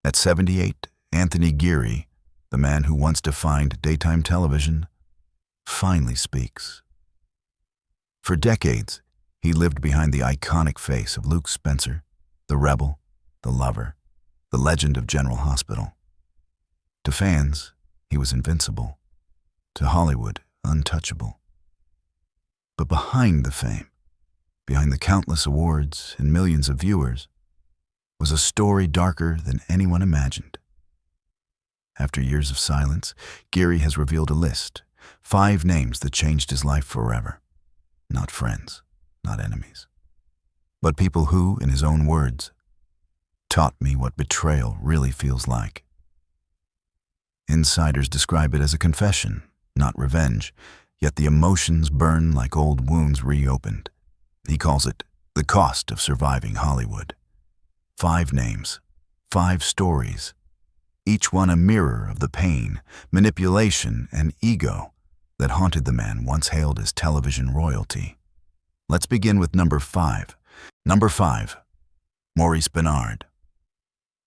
At 78, Anthony Geary, the man who once defined daytime television, finally speaks. For decades, he lived behind the iconic face of Luke Spencer, the rebel, the lover, the legend of General Hospital. To fans, he was invincible. To Hollywood, untouchable. But behind the fame, behind the countless awards and millions of viewers, was a story darker than anyone imagined. After years of silence, Geary has revealed a list, 5 names that changed his life forever. Not friends, not enemies, but people who, in his own words, taught me what betrayal really feels like. Insiders describe it as a confession, not revenge, yet the emotions burn like old wounds reopened. He calls it the cost of surviving Hollywood. 5 names, 5 stories, each one a mirror of the pain, manipulation, and ego that haunted the man once hailed as television royalty. Let's begin with number 5. Number 5, Maurice Benard.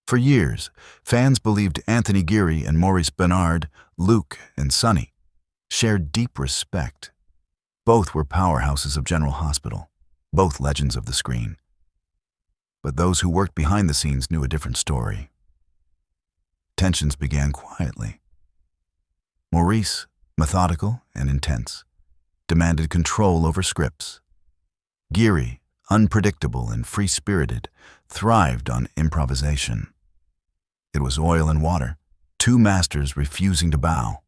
For years, fans believed Anthony Geary and Maurice Benard, Luke and Sonny, shared deep respect. Both were powerhouses of General Hospital, both legends of the screen. But those who worked behind the scenes knew a different story. Tensions began quietly. Maurice, methodical and intense, demanded control over scripts. Geary, unpredictable and free-spirited, thrived on improvisation. It was oil and water, 2 masters refusing to bow.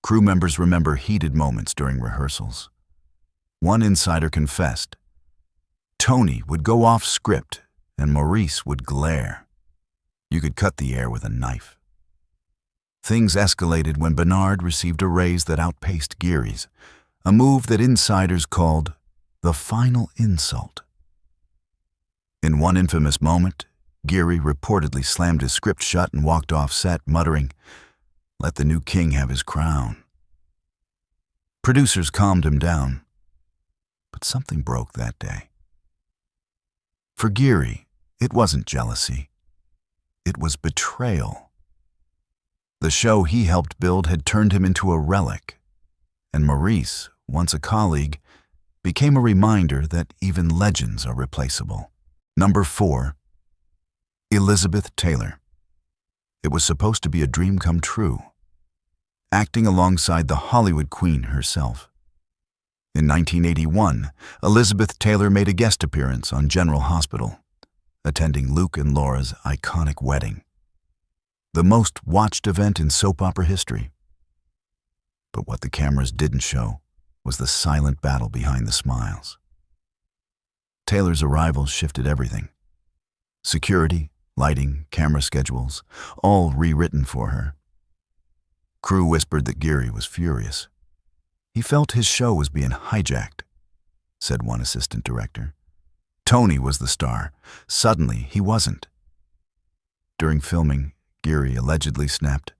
Crew members remember heated moments during rehearsals. One insider confessed, Tony would go off script and Maurice would glare. You could cut the air with a knife. Things escalated when Benard received a raise that outpaced Geary's, a move that insiders called the final insult. In one infamous moment, Geary reportedly slammed his script shut and walked off set, muttering, "Let the new king have his crown." Producers calmed him down, but something broke that day. For Geary, it wasn't jealousy. It was betrayal. The show he helped build had turned him into a relic, and Maurice, once a colleague, became a reminder that even legends are replaceable. Number 4, Elizabeth Taylor. It was supposed to be a dream come true, acting alongside the Hollywood queen herself. In 1981, Elizabeth Taylor made a guest appearance on General Hospital, attending Luke and Laura's iconic wedding, the most watched event in soap opera history. But what the cameras didn't show was the silent battle behind the smiles. Taylor's arrival shifted everything. Security, lighting, camera schedules, all rewritten for her. Crew whispered that Geary was furious. He felt his show was being hijacked, said one assistant director. Tony was the star. Suddenly, he wasn't. During filming, Geary allegedly snapped,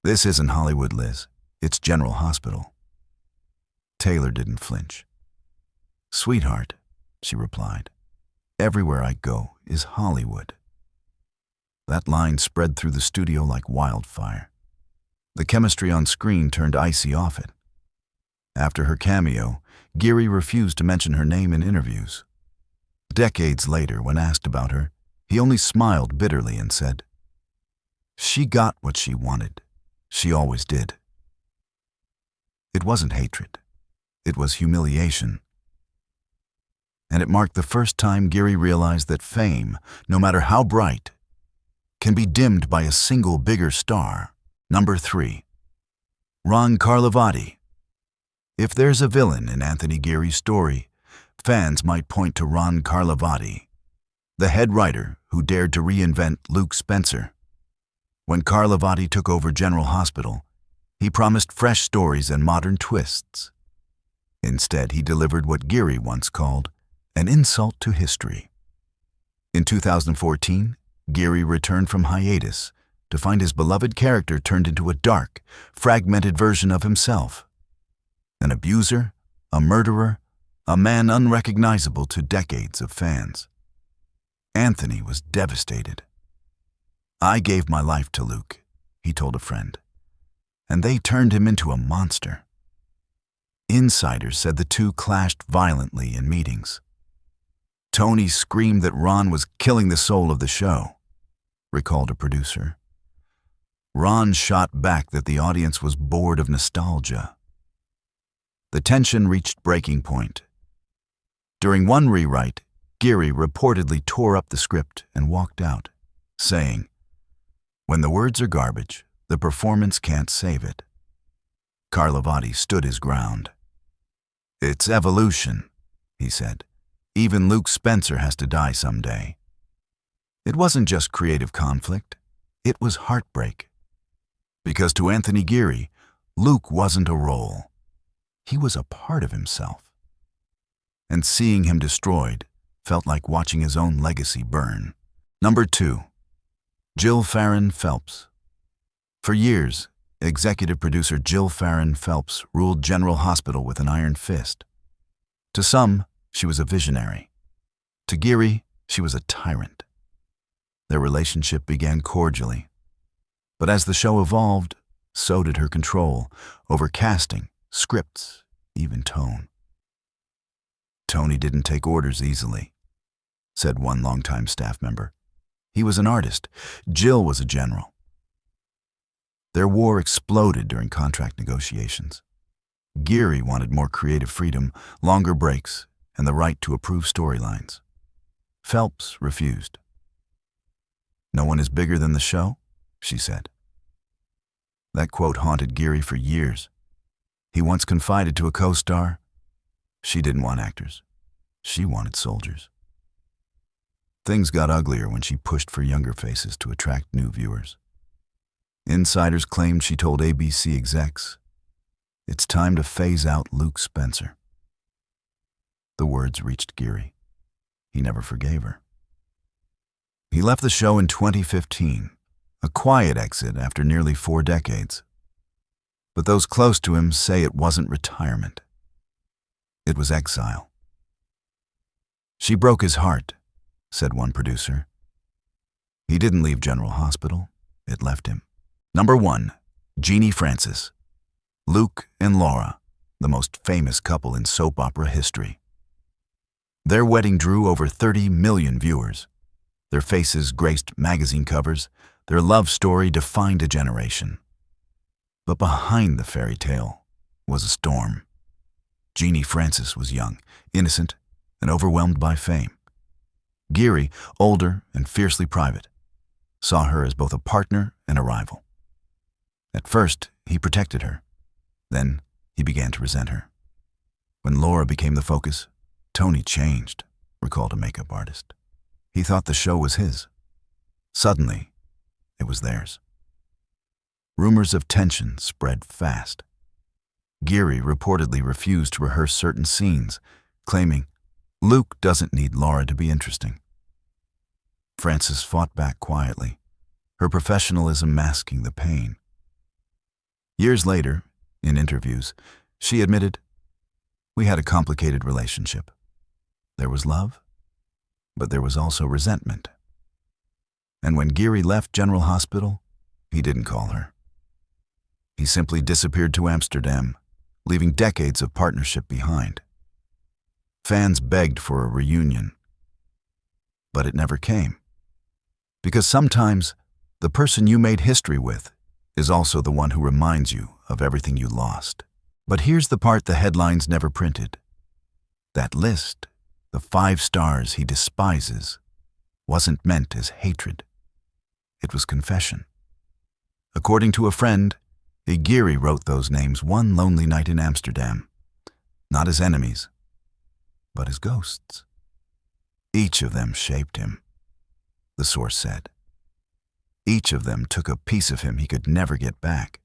"This isn't Hollywood, Liz. It's General Hospital." Taylor didn't flinch. "Sweetheart," she replied, "everywhere I go is Hollywood." That line spread through the studio like wildfire. The chemistry on screen turned icy off it. After her cameo, Geary refused to mention her name in interviews. Decades later, when asked about her, he only smiled bitterly and said, "She got what she wanted. She always did." It wasn't hatred. It was humiliation. And it marked the first time Geary realized that fame, no matter how bright, can be dimmed by a single bigger star. Number 3, Ron Carlivati. If there's a villain in Anthony Geary's story, fans might point to Ron Carlivati, the head writer who dared to reinvent Luke Spencer. When Carlivati took over General Hospital, he promised fresh stories and modern twists. Instead, he delivered what Geary once called an insult to history. In 2014, Geary returned from hiatus to find his beloved character turned into a dark, fragmented version of himself. An abuser, a murderer, a man unrecognizable to decades of fans. Anthony was devastated. "I gave my life to Luke," he told a friend, "and they turned him into a monster." Insiders said the two clashed violently in meetings. "Tony screamed that Ron was killing the soul of the show," recalled a producer. Ron shot back that the audience was bored of nostalgia. The tension reached breaking point. During one rewrite, Geary reportedly tore up the script and walked out, saying, "When the words are garbage, the performance can't save it." Carlivati stood his ground. "It's evolution," he said. "Even Luke Spencer has to die someday." It wasn't just creative conflict, it was heartbreak. Because to Anthony Geary, Luke wasn't a role. He was a part of himself. And seeing him destroyed felt like watching his own legacy burn. Number 2. Jill Farren Phelps. For years, executive producer Jill Farren Phelps ruled General Hospital with an iron fist. To some, she was a visionary. To Geary, she was a tyrant. Their relationship began cordially. But as the show evolved, so did her control over casting, scripts, even tone. "Tony didn't take orders easily," said one longtime staff member. "He was an artist. Jill was a general." Their war exploded during contract negotiations. Geary wanted more creative freedom, longer breaks, and the right to approve storylines. Phelps refused. "No one is bigger than the show," she said. That quote haunted Geary for years. He once confided to a co-star, "She didn't want actors. She wanted soldiers." Things got uglier when she pushed for younger faces to attract new viewers. Insiders claimed she told ABC execs, "It's time to phase out Luke Spencer." The words reached Geary. He never forgave her. He left the show in 2015, a quiet exit after nearly 4 decades. But those close to him say it wasn't retirement. It was exile. "She broke his heart," said one producer. He didn't leave General Hospital. It left him. Number 1. Jeannie Francis. Luke and Laura, the most famous couple in soap opera history. Their wedding drew over 30 million viewers. Their faces graced magazine covers. Their love story defined a generation. But behind the fairy tale was a storm. Jeannie Francis was young, innocent, and overwhelmed by fame. Geary, older and fiercely private, saw her as both a partner and a rival. At first, he protected her. Then, he began to resent her. When Laura became the focus, Tony changed, recalled a makeup artist. He thought the show was his. Suddenly, it was theirs. Rumors of tension spread fast. Geary reportedly refused to rehearse certain scenes, claiming, "Luke doesn't need Laura to be interesting." Francis fought back quietly, her professionalism masking the pain. Years later, in interviews, she admitted, "We had a complicated relationship. There was love, but there was also resentment." And when Geary left General Hospital, he didn't call her. He simply disappeared to Amsterdam, leaving decades of partnership behind. Fans begged for a reunion, but it never came. Because sometimes the person you made history with is also the one who reminds you of everything you lost. But here's the part the headlines never printed. That list, the 5 stars he despises, wasn't meant as hatred. It was confession. According to a friend, Geary wrote those names one lonely night in Amsterdam, not as enemies, but as ghosts. Each of them shaped him, the source said. Each of them took a piece of him he could never get back.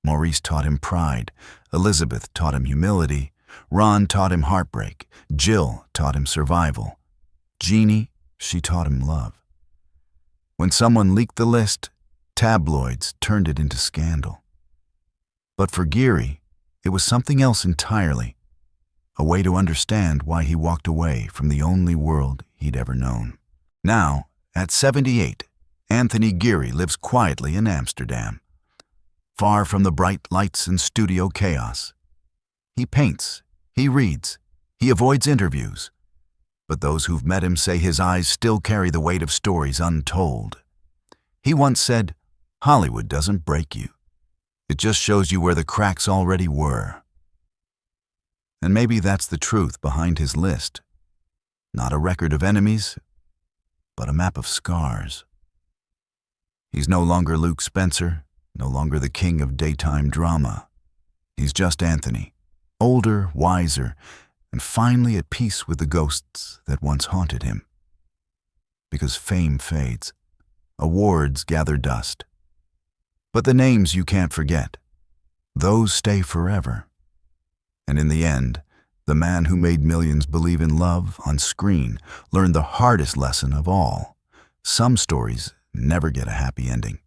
Maurice taught him pride, Elizabeth taught him humility, Ron taught him heartbreak, Jill taught him survival. Jeannie, she taught him love. When someone leaked the list, tabloids turned it into scandal. But for Geary, it was something else entirely, a way to understand why he walked away from the only world he'd ever known. Now, at 78, Anthony Geary lives quietly in Amsterdam, far from the bright lights and studio chaos. He paints, he reads, he avoids interviews. But those who've met him say his eyes still carry the weight of stories untold. He once said, "Hollywood doesn't break you. It just shows you where the cracks already were." And maybe that's the truth behind his list. Not a record of enemies, but a map of scars. He's no longer Luke Spencer, no longer the king of daytime drama. He's just Anthony, older, wiser, and finally at peace with the ghosts that once haunted him. Because fame fades, awards gather dust. But the names you can't forget, those stay forever. And in the end, the man who made millions believe in love on screen learned the hardest lesson of all. Some stories never get a happy ending.